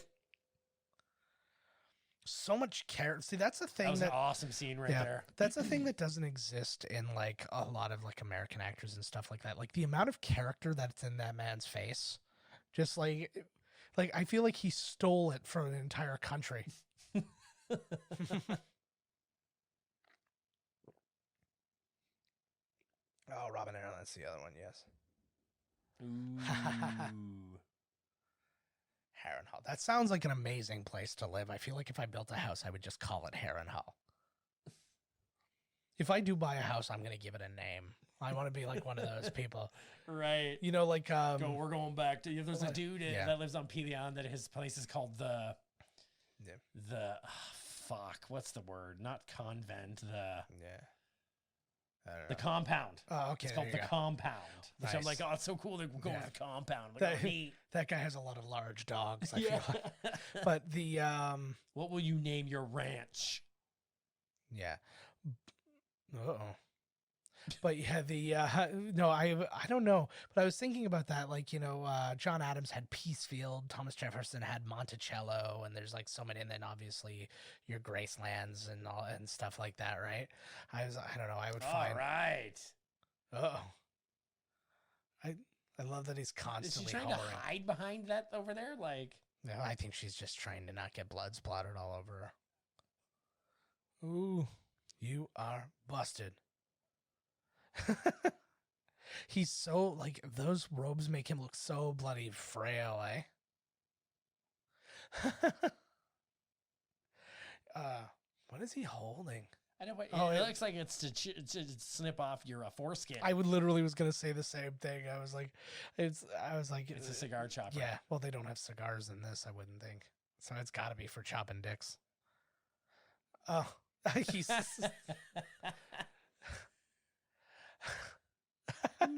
So much care. See, that's the thing. That was an awesome scene right there. That's the thing that doesn't exist in like a lot of like American actors and stuff like that. Like the amount of character that's in that man's face, just like I feel like he stole it from an entire country. Oh, Robin Aaron, that's the other one. Yes. Ooh. Harrenhal. That sounds like an amazing place to live. I feel like if I built a house, I would just call it Harrenhal. If I do buy a house, I'm going to give it a name. I want to be like one of those people. Right. Like... we're going back to... There's a dude that lives on Pelion that his place is called the... fuck, what's the word? Not convent, the compound. Oh, okay. It's called the compound. Which I'm like, it's so cool that we're going with the compound. Like, that guy has a lot of large dogs, I feel like. But the... What will you name your ranch? Yeah. Uh-oh. But yeah, the no, I don't know, but I was thinking about that. Like, you know, John Adams had Peacefield, Thomas Jefferson had Monticello, and there's like so many, and then obviously your Gracelands and all and stuff like that, right? I don't know, I would All find. right. Oh, I love that he's Is she constantly trying to hovering. hide behind that over there? Like, No, I think she's just trying to not get blood splattered all over her. Ooh, you are busted. He's so, like, those robes make him look so bloody frail, eh? What is he holding? I know what Oh, it it- looks like. It's to snip off your foreskin. I would literally was gonna say the same thing. I was like, it's It's a cigar chopper. yeah. Well, they don't have cigars in this, I wouldn't think. So it's got to be for chopping dicks. Oh, he's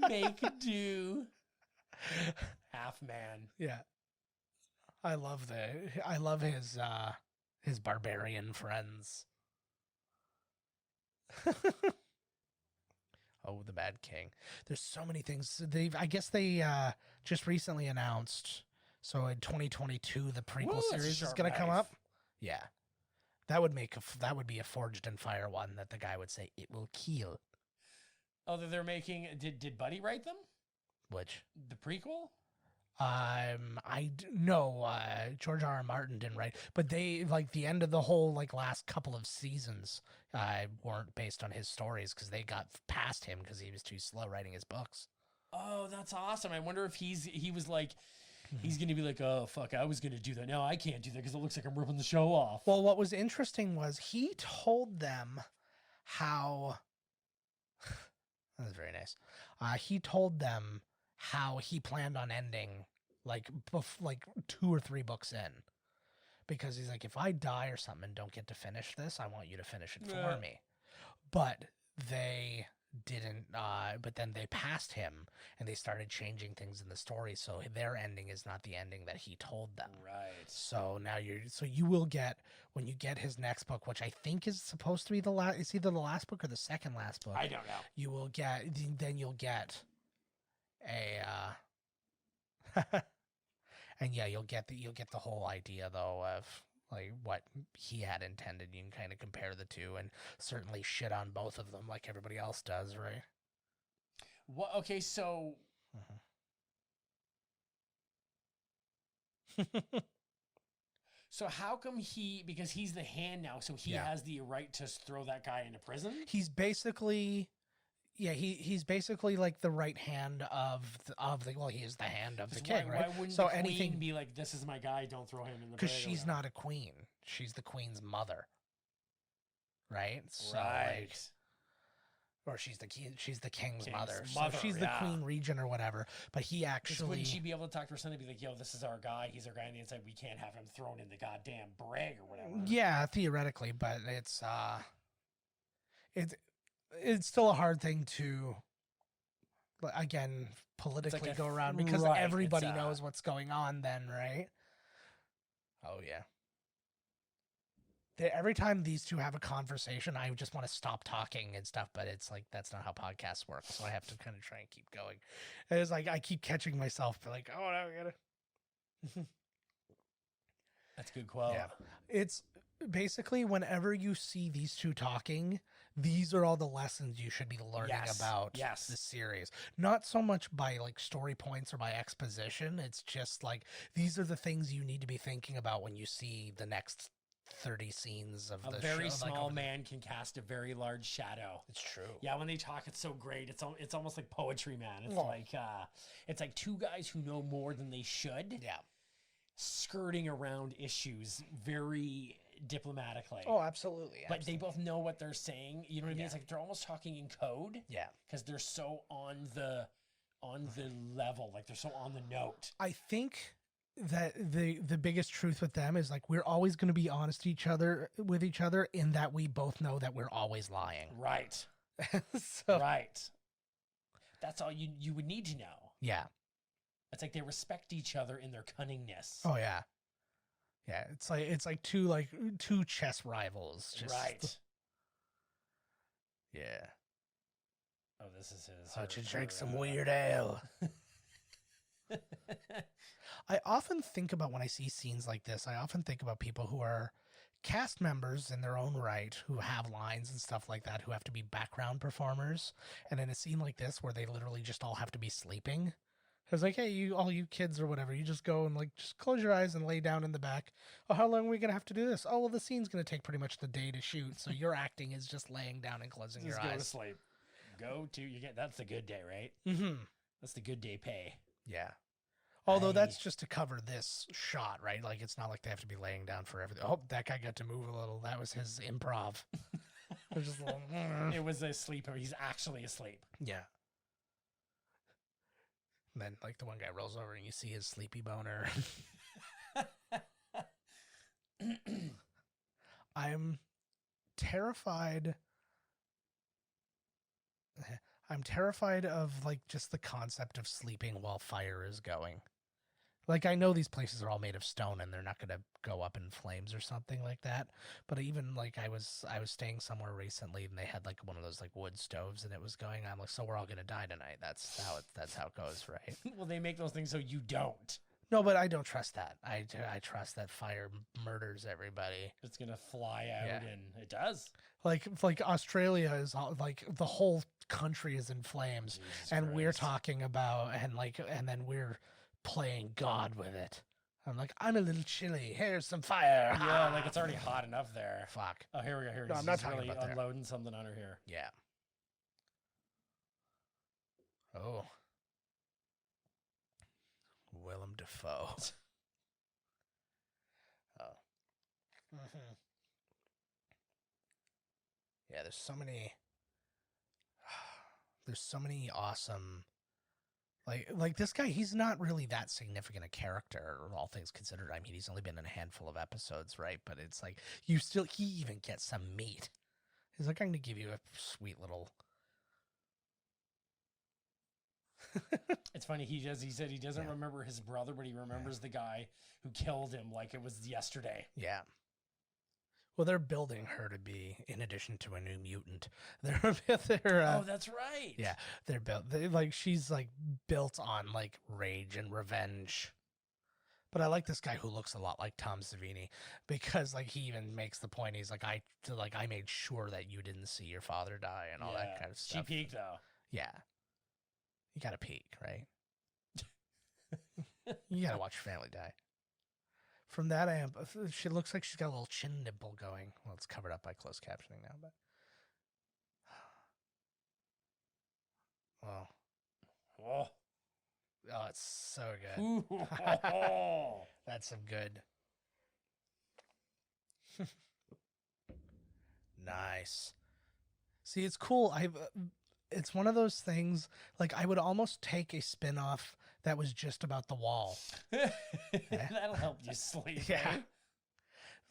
Make do. Half man. yeah. I love his barbarian friends. Oh, the Bad King. There's so many things. I guess they just recently announced. So in 2022, the prequel Woo, that's a series is sharp going to come knife. up. Yeah, that would be a Forged in Fire one that the guy would say it will kill. Oh, that they're making. Did Buddy write them? Which The prequel? no, George R. R. Martin didn't write, but they like the end of the whole like last couple of seasons weren't based on his stories because they got past him because he was too slow writing his books. Oh, that's awesome. I wonder if he was like, he's going to be like, oh, fuck, I was going to do that. No, I can't do that because it looks like I'm ripping the show off. Well, what was interesting was he told them how. That was very nice. He told them how he planned on ending like 2 or 3 books in, because he's like, if I die or something and don't get to finish this, I want you to finish it Yeah. for me. But they didn't. But then they passed him and they started changing things in the story, so their ending is not the ending that he told them. Right. So now you will get, when you get his next book, which I think is supposed to be the last. It's either the last book or the second last book. I don't know. You will get, then you'll get a and yeah, you'll get the whole idea though of like what he had intended. You can kind of compare the two and certainly shit on both of them like everybody else does, right? What? Okay, so so how come because he's the hand now, so he Yeah. has the right to throw that guy into prison? He's basically, yeah, he's basically like the right hand of the well, he is the hand of the 'Cause king, why, right? Why wouldn't So the queen anything, be like, this is my guy, don't throw him in the because brig or she's whatever? not a queen, she's the queen's mother, right? So Right. like, or she's the king's King's mother. mother, So she's the yeah. queen regent or whatever. But he 'Cause actually, wouldn't she be able to talk to her son and be like, yo, this is our guy, he's our guy on the inside, we can't have him thrown in the goddamn brig or whatever? yeah, theoretically, but it's still a hard thing to, again, politically a- go around because right, everybody it's, knows what's going on then, right? Oh yeah. Every time these two have a conversation, I just want to stop talking and stuff, but it's like that's not how podcasts work, so I have to kind of try and keep going. And it's like I keep catching myself like, oh, no, I gotta. That's a good quote. Yeah. It's basically whenever you see these two talking, these are all the lessons you should be learning Yes, about yes. the series. Not so much by like story points or by exposition. It's just like these are the things you need to be thinking about when you see the next 30 scenes of A the very show. Like, small over the- man can cast a very large shadow. It's true. Yeah, when they talk, it's so great. It's almost like poetry, man. It's Well- like two guys who know more than they should, Yeah. skirting around issues very diplomatically. Oh, absolutely. But they both know what they're saying. You know what I mean? Yeah. It's like they're almost talking in code Yeah. because they're so on the level, like they're so on the note. I think that the biggest truth with them is like we're always going to be honest with each other in that we both know that we're always lying. Right. So Right. That's all you would need to know. yeah. It's like they respect each other in their cunningness. Oh yeah. Yeah, it's like two chess rivals. Just, Right. Yeah. Oh, this is his. Why don't you drink some weird ale? I often think about when I see scenes like this, I often think about people who are cast members in their own right, who have lines and stuff like that, who have to be background performers. And in a scene like this where they literally just all have to be sleeping, it's like, hey, all you kids or whatever, you just go and like, just close your eyes and lay down in the back. Oh, how long are we going to have to do this? Oh, well, the scene's going to take pretty much the day to shoot. So your acting is just laying down and closing your Just eyes. go to sleep. That's the good day, right? Mm-hmm. That's the good day pay. Yeah. Although that's just to cover this shot, right? Like, it's not like they have to be laying down for everything. Oh, that guy got to move a little. That was his improv. Just a little, It was a sleeper. He's actually asleep. yeah. And then, like, the one guy rolls over and you see his sleepy boner. I'm terrified. I'm terrified of, like, just the concept of sleeping while fire is going. Like, I know these places are all made of stone and they're not going to go up in flames or something like that. But even, like, I was staying somewhere recently and they had, like, one of those, like, wood stoves and it was going on. Like, so we're all going to die tonight. That's how it goes, right? Well, they make those things so you don't. No, but I don't trust that. I trust that fire murders everybody. It's going to fly out, Yeah. and it does. Like Australia is all, like, the whole country is in flames. Jesus And we're Christ. talking about, and then we're playing God with it. I'm like, I'm a little chilly. Here's some fire. Yeah, like it's already hot enough there. Fuck. Oh, here we go. Here No, he's I'm not just talking really about there. unloading something under here. Yeah. Oh. Willem Dafoe. Oh. Mm-hmm. Yeah, there's so many awesome, like this guy, he's not really that significant a character, all things considered. I mean, he's only been in a handful of episodes, right? But it's like, he even gets some meat. He's like, I'm going to give you a sweet little... It's funny. He said he doesn't Yeah. remember his brother, but he remembers the guy who killed him like it was yesterday. Yeah. Well, they're building her to be, in addition to a new mutant. They're Oh, that's right. yeah, she's like built on like rage and revenge. But I like this guy who looks a lot like Tom Savini, because like he even makes the point. He's like, I made sure that you didn't see your father die and all that kind of stuff. She peaked though. Yeah, you got to peek, right? You got to watch your family die. From that amp, she looks like she's got a little chin dimple going. Well, it's covered up by closed captioning now, but... Oh, Oh, it's so good. Ooh. That's some good. Nice. See, it's cool. It's one of those things, like, I would almost take a spin-off that was just about the wall. That'll help you sleep. Yeah. eh?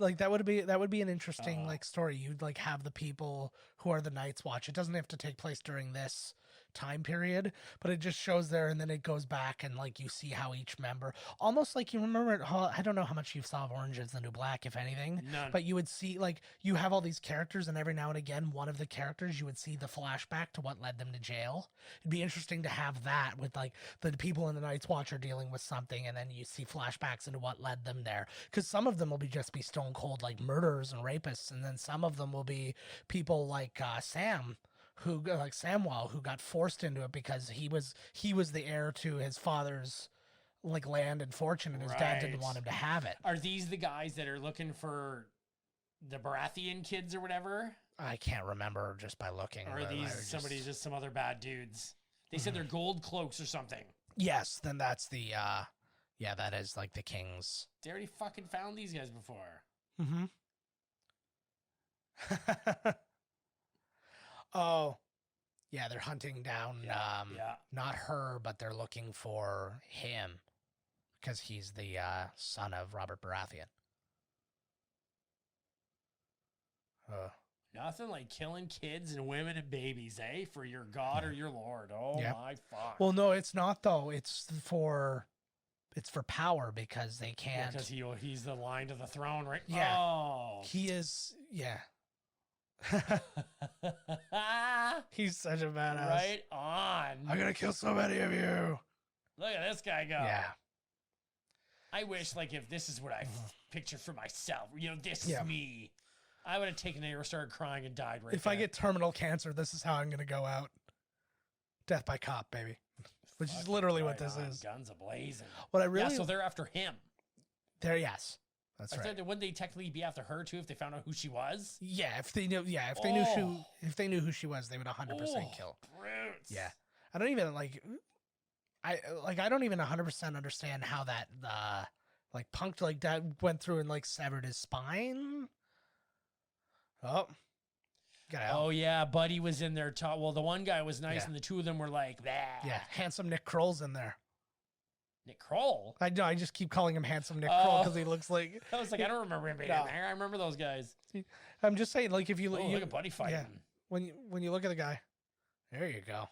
Like, that would be an interesting like story. You'd like have the people who are the Night's Watch. It doesn't have to take place during this time period, but it just shows there and then it goes back and like you see how each member, almost like, you remember, I don't know how much you saw of Orange Is the New Black, if anything. None. But you would see, like, you have all these characters, and every now and again, one of the characters, you would see the flashback to what led them to jail. It'd be interesting to have that with, like, the people in the Night's Watch are dealing with something, and then you see flashbacks into what led them there. Because some of them will just be stone cold, like, murderers and rapists, and then some of them will be people like Samwell, who got forced into it because he was the heir to his father's like land and fortune, and his dad didn't Right. want him to have it. Are these the guys that are looking for the Baratheon kids or whatever? I can't remember just by looking. Or are but I these was just some other bad dudes? They said they're gold cloaks or something. Yes, then that's the that is like the king's. They already fucking found these guys before. Mm-hmm. Oh, yeah, they're hunting down Yeah. not her, but they're looking for him because he's the son of Robert Baratheon. Nothing like killing kids and women and babies, eh? For your god or your lord. Oh Yeah. my fuck. Well, no, it's not though. It's for power because they can't. Because he's the line to the throne, right? Yeah. Oh. He is, yeah. He's such a badass. Right on. I'm gonna kill so many of you. Look at this guy go. Yeah. I wish, like, if this is what I picture for myself, this Yeah. is me, I would have taken it or started crying and died right If there. I get terminal cancer, this is how I'm gonna go out. Death by cop, baby. Which is Fucking literally what right this on, is. Guns a-blazing. What I really Yeah, so they're after him. yes. That's right. Wouldn't they technically be after her, too, if they found out who she was? Yeah, if they knew who she was, they would 100% kill. Brutes. Yeah. I don't even I don't even 100% understand how that punked like that went through and like severed his spine. Oh. Got out. Oh, yeah, Buddy was in there. Well, the one guy was nice, Yeah. and the two of them were like, bah. Yeah, handsome Nick Kroll's in there. Nick Kroll? I know, I just keep calling him handsome Nick Kroll because he looks like I was like, I don't remember him being in there. I remember those guys. I'm just saying, like if you Look at Buddy fighting. Yeah, when you look at the guy, there you go.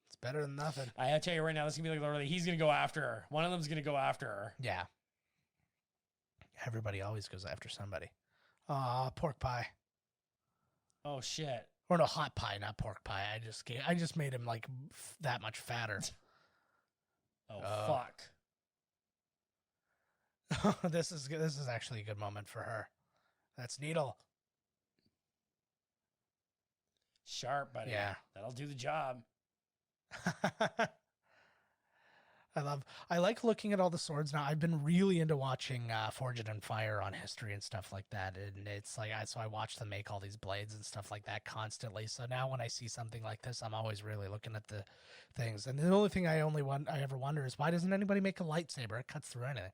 It's better than nothing. I tell you right now, this is gonna be like literally, he's gonna go after her. One of them's gonna go after her. Yeah. Everybody always goes after somebody. Pork pie. Oh shit. Or no, hot pie, not pork pie. I just made him like that much fatter. Oh fuck. This is actually a good moment for her. That's Needle. Sharp, buddy. Yeah. That'll do the job. I like looking at all the swords now. I've been really into watching Forged in Fire on History and stuff like that, and it's like so I watch them make all these blades and stuff like that constantly. So now when I see something like this, I'm always really looking at the things. And the only thing I ever wonder is why doesn't anybody make a lightsaber? It cuts through anything.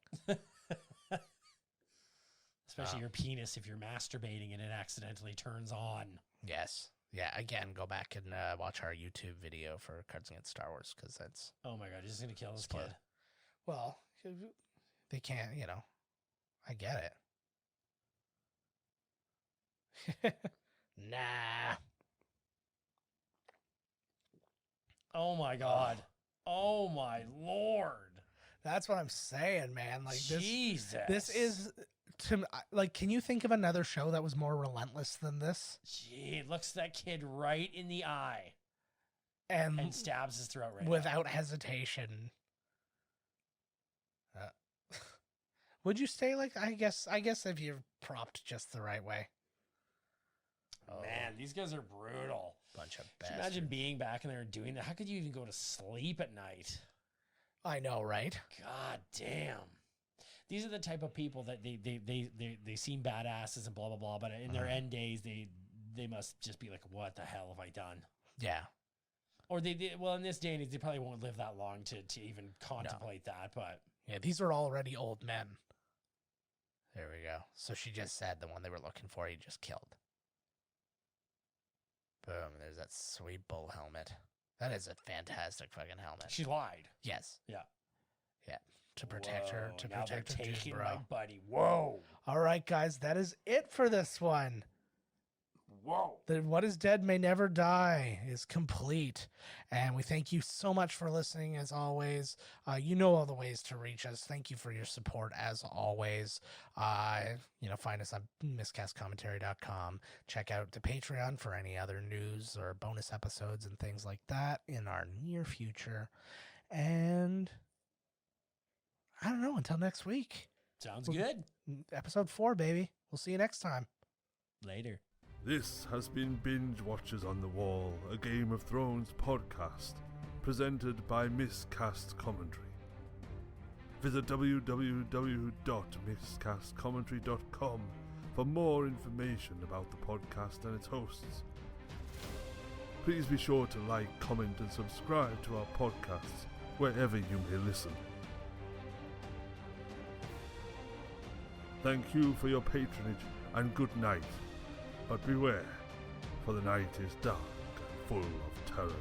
Especially your penis if you're masturbating and it accidentally turns on. Yes. Yeah, again, go back and watch our YouTube video for Cards Against Star Wars, because that's... Oh my god, he's just going to kill this Spoiler. kid. Well, they can't, I get it. Nah. Oh my god. Oh my lord. That's what I'm saying, man. Like, Jesus. this is... can you think of another show that was more relentless than this? Gee, it looks that kid right in the eye And stabs his throat right without hesitation. Would you stay like, I guess if you're propped just the right way. now. Man, these guys are brutal. Bunch of Could you bastards. imagine being back in there and doing that? How could you even go to sleep at night? I know, right? God damn. These are the type of people that they seem badasses and blah blah blah, but in their end days they must just be like, what the hell have I done? Yeah. Or well, in this day and age, they probably won't live that long to even contemplate that. But Yeah, these are already old men. There we go. So she just said the one they were looking for, he just killed. Boom, there's that sweet bull helmet. That is a fantastic fucking helmet. she lied. Yes. Yeah. Yeah. To protect her. To Now they're protect her taking dude, my bro. buddy. Whoa. All right, guys, that is it for this one. Whoa. The What is Dead May Never Die is complete. And we thank you so much for listening, as always. You know all the ways to reach us. Thank you for your support, as always. Find us on miscastcommentary.com. Check out the Patreon for any other news or bonus episodes and things like that in our near future. And I don't know, until next week. Sounds good. Episode 4, baby. We'll see you next time. Later. This has been Binge Watchers on the Wall, a Game of Thrones podcast, presented by Miscast Commentary. Visit www.miscastcommentary.com for more information about the podcast and its hosts. Please be sure to like, comment and subscribe to our podcasts wherever you may listen. Thank you for your patronage and good night. But beware, for the night is dark and full of terrors.